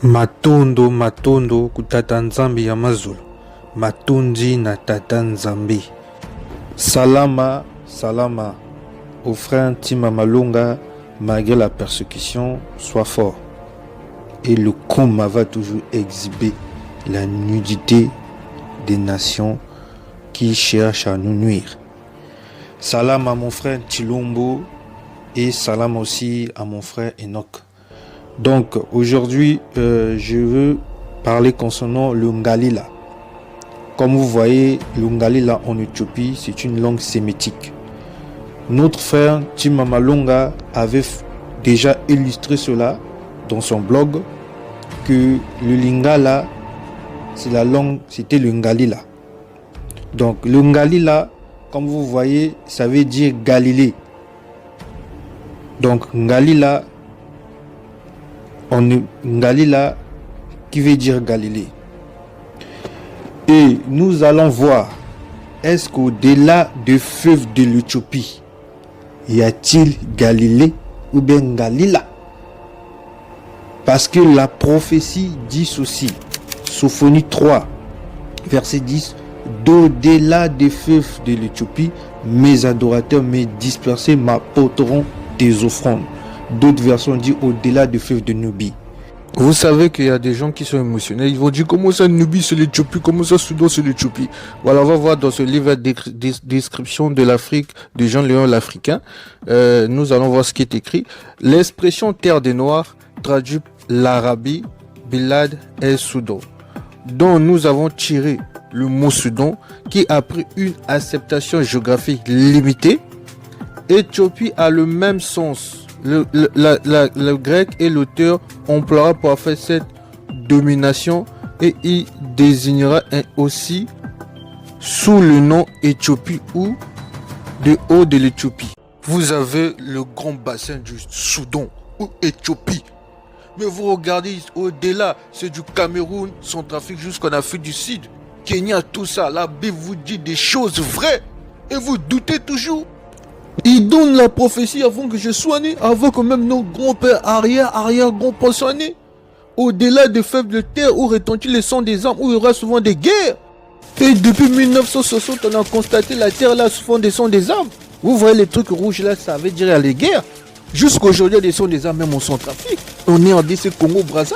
Matondo matondo kutata nzambi ya mazulu, matundi na tata nzambi. Salama salama au frère Tima Malunga. Malgré la persécution, sois fort. Et le combat va toujours exhiber la nudité des nations qui cherchent à nous nuire. Salam à mon frère Chilombo et salam aussi à mon frère Enoch. Donc aujourd'hui, je veux parler concernant le Ngalila. Comme vous voyez, le Ngalila en Éthiopie, c'est une langue sémitique. Notre frère Tima Malunga avait déjà illustré cela dans son blog, que le Lingala, c'est la langue, c'était le Ngalila. Donc le Ngalila, comme vous voyez, ça veut dire Galilée. Donc Ngalila, Ngalila qui veut dire Galilée. Et nous allons voir, est-ce qu'au-delà du fleuve de l'Éthiopie, y a-t-il Galilée ou bien Galila? Parce que la prophétie dit ceci, Sophonie 3, verset 10, d'au-delà des fleuves de l'Éthiopie, mes adorateurs, mes dispersés m'apporteront des offrandes. D'autres versions disent au-delà des fleuves de Nubie. Vous savez qu'il y a des gens qui sont émotionnels. Ils vont dire comment ça Nubie c'est l'Éthiopie, comment ça Soudan c'est l'Éthiopie. Voilà, on va voir dans ce livre description de l'Afrique de Jean Léon l'Africain. Nous allons voir ce qui est écrit. L'expression terre des Noirs traduit l'Arabie, Bilad et Soudan, dont nous avons tiré le mot Soudan qui a pris une acceptation géographique limitée. Éthiopie a le même sens. Le grec et l'auteur emploiera pour faire cette domination et il désignera aussi sous le nom Éthiopie ou de haut de l'Éthiopie. Vous avez le grand bassin du Soudan ou Éthiopie. Mais vous regardez au-delà, c'est du Cameroun, Centrafrique jusqu'en Afrique du Sud, Kenya, tout ça. La Bible vous dit des choses vraies et vous doutez toujours. Il donne la prophétie avant que je sois né, avant que même nos grands-pères, arrière-grands-pères soient nés. Au-delà des fèves de terre où retentit le sang des armes, où il y aura souvent des guerres. Et depuis 1960, on a constaté la terre là souvent des sons des armes. Vous voyez les trucs rouges là, ça veut dire les guerres. Jusqu'aujourd'hui, il y a des sons des armes même en Centrafrique. On est en DC Congo, Brazza.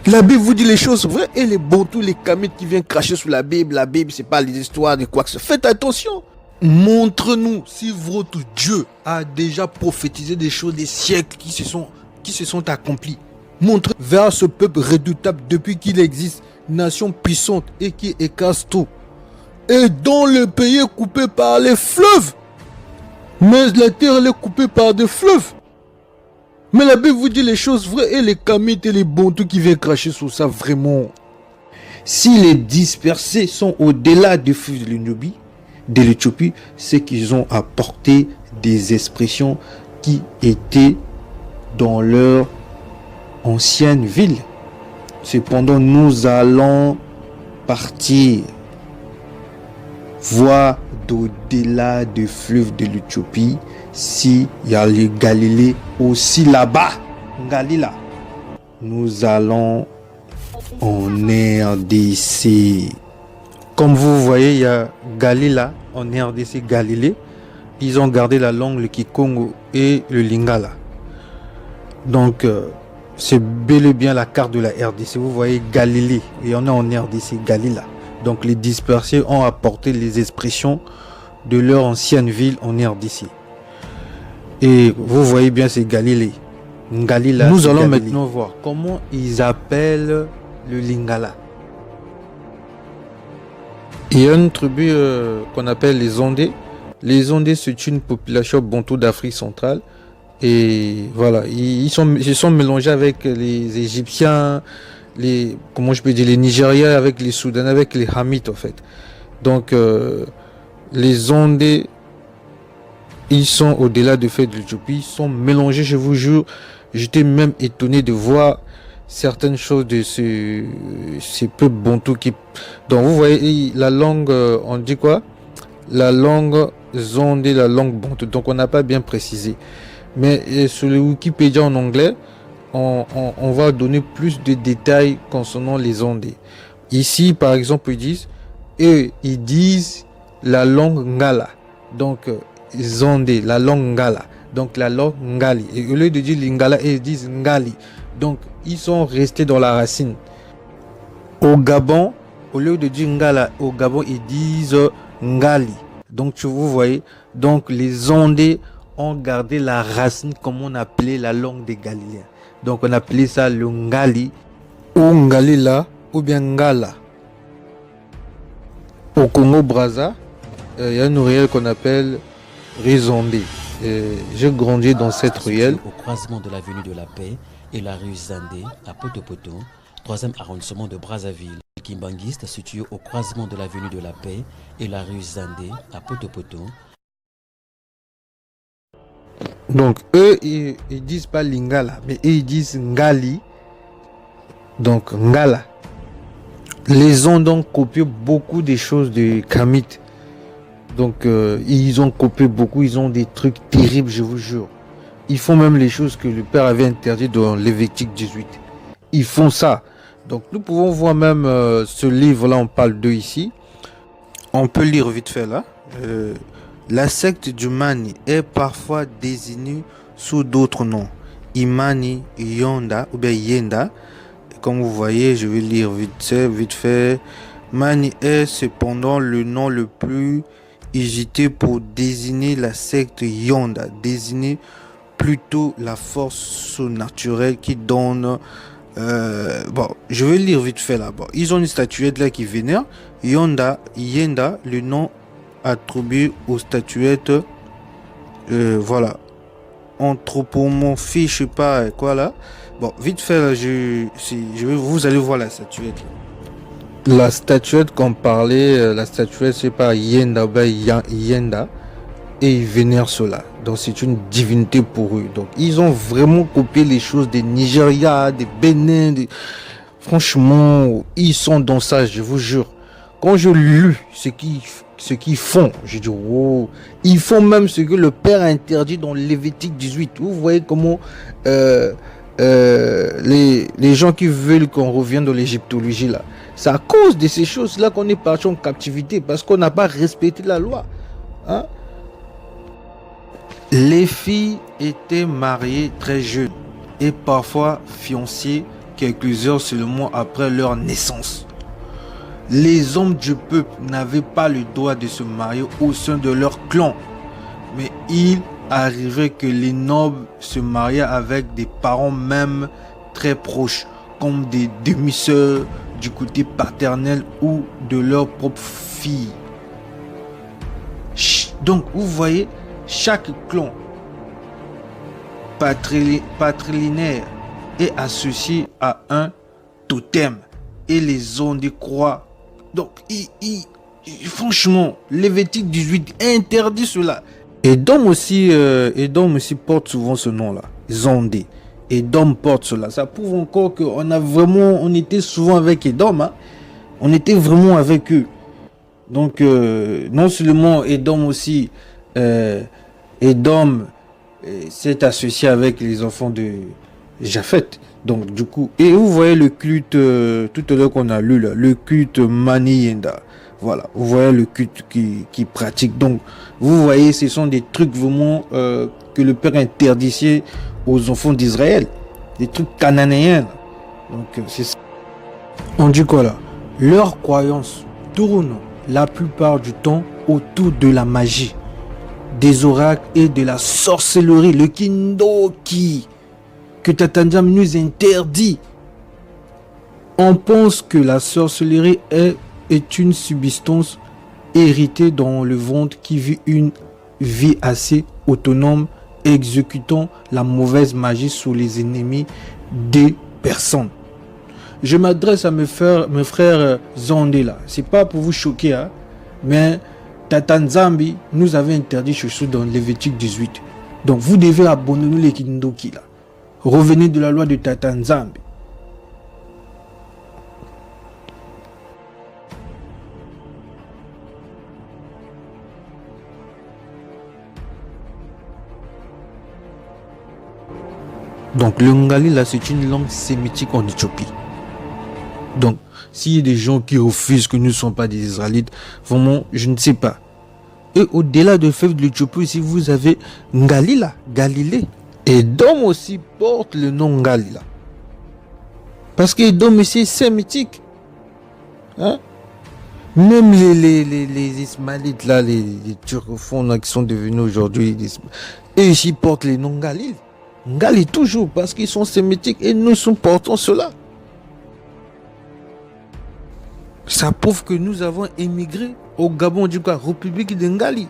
La Bible vous dit les choses vraies et les Bantous, les Kamites qui viennent cracher sous la Bible c'est pas les histoires de quoi que ce soit. Faites attention. Montre-nous si votre Dieu a déjà prophétisé des choses des siècles qui se sont accomplis. Montre vers ce peuple redoutable depuis qu'il existe, nation puissante et qui écrase tout. Et dont le pays est coupé par les fleuves. Mais la terre elle est coupée par des fleuves. Mais la Bible vous dit les choses vraies et les Kamites et les Bantous qui viennent cracher sur ça vraiment. Si les dispersés sont au-delà du fleuve de l'Éthiopie, c'est qu'ils ont apporté des expressions qui étaient dans leur ancienne ville. Cependant, nous allons partir voir d'au-delà du fleuve de l'Éthiopie s'il y a le Galilée aussi là-bas. Galila. Nous allons en RDC. Comme vous voyez, il y a Galila en RDC, Galilée. Ils ont gardé la langue, le Kikongo et le Lingala. Donc, c'est bel et bien la carte de la RDC. Vous voyez Galilée, et on est en RDC, Galila. Donc, les dispersés ont apporté les expressions de leur ancienne ville en RDC. Et vous voyez bien, c'est Galilée. Galila. Nous allons maintenant voir comment ils appellent le Lingala. Il y a une tribu qu'on appelle les Ondés. Les Ondés, c'est une population bantou d'Afrique centrale. Et voilà, ils se sont mélangés avec les Égyptiens, les Nigériens, avec les Soudanais, avec les Hamites en fait. Donc, les Ondés, ils sont au-delà du fait de l'Éthiopie, ils sont mélangés, je vous jure. J'étais même étonné de voir certaines choses de ces peuples bantous qui... Donc vous voyez la langue, on dit quoi? La langue zonde et la langue bantou. Donc on n'a pas bien précisé. Mais sur le Wikipédia en anglais, on va donner plus de détails concernant les Ondés. Ici, par exemple, ils disent la langue Ngala. Donc, Zondé, la langue Ngala. Donc, la langue Ngali. Et au lieu de dire Lingala, ils disent Ngali. Donc, ils sont restés dans la racine. Au Gabon, au lieu de dire Ngala, au Gabon, ils disent Ngali. Donc, vous voyez, donc les Ondés ont gardé la racine comme on appelait la langue des Galiléens. Donc, on appelait ça le Ngali ou Ngalila ou bien Ngala. Au Congo-Brazza, il y a une ruelle qu'on appelle Rizondé. J'ai grandi dans cette ruelle. Au croisement de l'avenue de la Paix et la rue Zandé à Poto-Poto, 3e arrondissement de Brazzaville. Kimbanguiste situé au croisement de l'avenue de la Paix et la rue Zandé à Poto-Poto. Donc eux, ils disent pas Lingala, mais eux, ils disent Ngali. Donc Ngala. Les ont donc copié beaucoup des choses de Kamit. Donc ils ont copié beaucoup, ils ont des trucs terribles, je vous jure. Ils font même les choses que le père avait interdit dans Lévitique 18. Ils font ça. Donc nous pouvons voir même ce livre-là, on parle d'eux ici. On peut lire vite fait là. La secte du Mani est parfois désignée sous d'autres noms. Imani, Yonda ou bien Yenda. Comme vous voyez, je vais lire vite fait. Mani est cependant le nom le plus usité pour désigner la secte Yonda, désigner plutôt la force surnaturelle qui donne. Bon, je vais lire vite fait là-bas. Ils ont une statuette là qui vénère. Yenda, le nom attribué aux statuettes. Voilà. Anthropomorphie, je sais pas quoi là. Bon, vite fait là, vous allez voir la statuette. La statuette qu'on parlait, la statuette c'est pas Yenda, Yenda. Et ils vénèrent cela. Donc c'est une divinité pour eux. Donc ils ont vraiment copié les choses des Nigeria, des Bénin. Franchement, ils sont dans ça, je vous jure. Quand je lis ce qu'ils font, je dis oh, ils font même ce que le père a interdit dans Lévitique 18. Vous voyez comment les gens qui veulent qu'on revienne dans l'égyptologie là, c'est à cause de ces choses là qu'on est parti en captivité parce qu'on n'a pas respecté la loi. Hein? Les filles étaient mariées très jeunes et parfois fiancées quelques heures seulement après leur naissance. Les hommes du peuple n'avaient pas le droit de se marier au sein de leur clan, mais il arrivait que les nobles se mariaient avec des parents même très proches, comme des demi-sœurs du côté paternel ou de leur propre fille. Donc vous voyez, chaque clan patrilinéaire est associé à un totem et les Ondés croient. Donc, franchement, Lévitique 18 interdit cela. Edom aussi porte souvent ce nom-là, Zondé. Edom porte cela. Ça prouve encore on était souvent avec Edom. Hein. On était vraiment avec eux. Donc, non seulement Edom aussi, Edom s'est associé avec les enfants de Japheth. Donc, du coup, et vous voyez le culte, tout à l'heure qu'on a lu là, le culte Mani-Yenda. Voilà, vous voyez le culte qui pratique. Donc, vous voyez, ce sont des trucs vraiment que le Père interdisait aux enfants d'Israël. Des trucs cananéens. Donc, c'est ça. On dit quoi là? Leurs croyances tournent la plupart du temps autour de la magie, des oracles et de la sorcellerie, le kindoki, que Tata Nzambe nous interdit. On pense que la sorcellerie est une substance héritée dans le ventre qui vit une vie assez autonome, exécutant la mauvaise magie sur les ennemis des personnes. Je m'adresse à mes frères Zondé là. C'est pas pour vous choquer, hein, mais Tata Nzambe nous avait interdit ce chose dans Lévitique 18. Donc vous devez abandonner les kindoki là. Revenez de la loi de Tata Nzambe. Donc le ngali là, c'est une langue sémitique en Éthiopie. Donc s'il y a des gens qui refusent que nous ne sommes pas des Israélites, vraiment, je ne sais pas. Et au-delà de fleuve de l'Éthiopie, ici, vous avez Ngalila, Galilée. Édom aussi porte le nom Ngalila. Parce que Édom ici est sémitique. Hein? Même les Ismaélites, là, les turcophones là, qui sont devenus aujourd'hui, eux ici portent les noms Galil. Ngali toujours, parce qu'ils sont sémitiques et nous portons cela. Ça prouve que nous avons émigré au Gabon, du quoi, République de Ngali.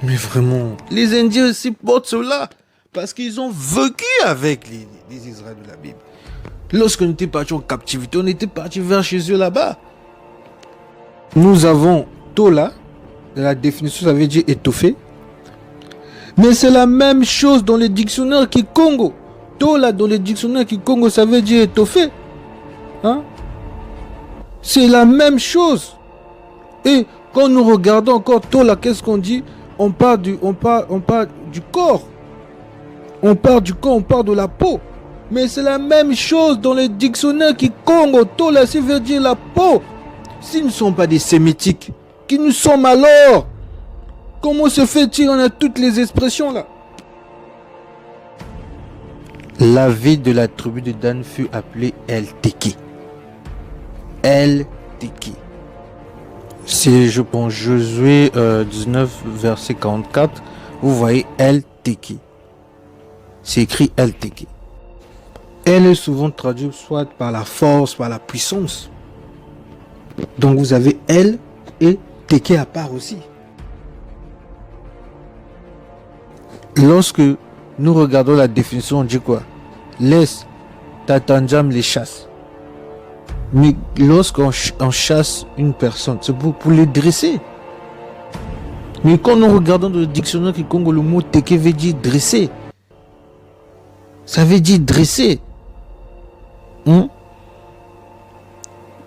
Mais vraiment, les Indiens aussi portent cela, parce qu'ils ont vécu avec les Israéliens de la Bible. Lorsqu'on était parti en captivité, on était parti vers chez eux là-bas. Nous avons Tola, la définition ça veut dire étoffé. Mais c'est la même chose dans les dictionnaires Kikongo. Tola dans les dictionnaires Kikongo ça veut dire étoffé. Hein? C'est la même chose. Et quand nous regardons encore Tola, qu'est-ce qu'on dit? On parle du corps. On parle du corps, on parle de la peau. Mais c'est la même chose dans les dictionnaires Kikongo. Tola, ça veut dire la peau. S'ils ne sont pas des sémitiques, qui nous sommes alors? Comment se fait-il? On a toutes les expressions là. La ville de la tribu de Dan fut appelée El-Teki. El-Teki. C'est, je pense, Josué 19, verset 44. Vous voyez El-Teki. C'est écrit El-Teki. Elle est souvent traduite soit par la force, par la puissance. Donc vous avez El et Teki à part aussi. Lorsque nous regardons la définition, on dit quoi? Laisse Tatanjam les chasse. Mais lorsqu'on chasse une personne, c'est pour les dresser. Mais quand nous regardons dans le dictionnaire Kikongo, le mot Teki veut dire dresser. Ça veut dire dresser.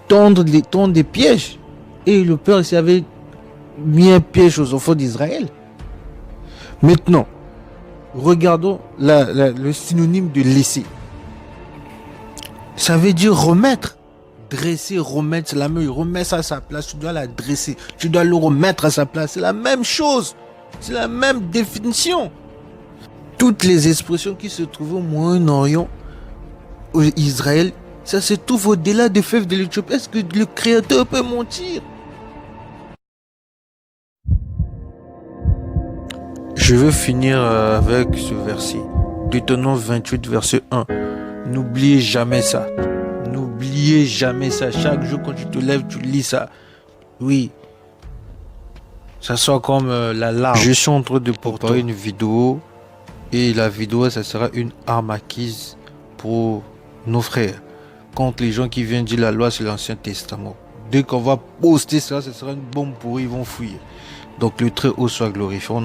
Tendre des pièges. Et le Père ici avait mis un piège aux enfants d'Israël. Maintenant, regardons le synonyme de laisser. Ça veut dire remettre. Dresser, remettre, c'est la même. Remets ça à sa place, tu dois la dresser. Tu dois le remettre à sa place. C'est la même chose. C'est la même définition. Toutes les expressions qui se trouvent au Moyen-Orient, au Israël, ça se trouve au-delà des fleuves de l'Éthiopie. Est-ce que le Créateur peut mentir? Je veux finir avec ce verset. Deutéronome 28, verset 1. N'oubliez jamais ça. N'oubliez jamais ça. Chaque jour quand tu te lèves, tu lis ça. Oui. Ça sort comme la larme. Je suis en train de préparer une vidéo. Et la vidéo, ça sera une arme acquise pour nos frères. Contre les gens qui viennent dire la loi, c'est l'Ancien Testament. Dès qu'on va poster ça, ce sera une bombe pour eux, ils vont fuir. Donc le Très-Haut soit glorifié.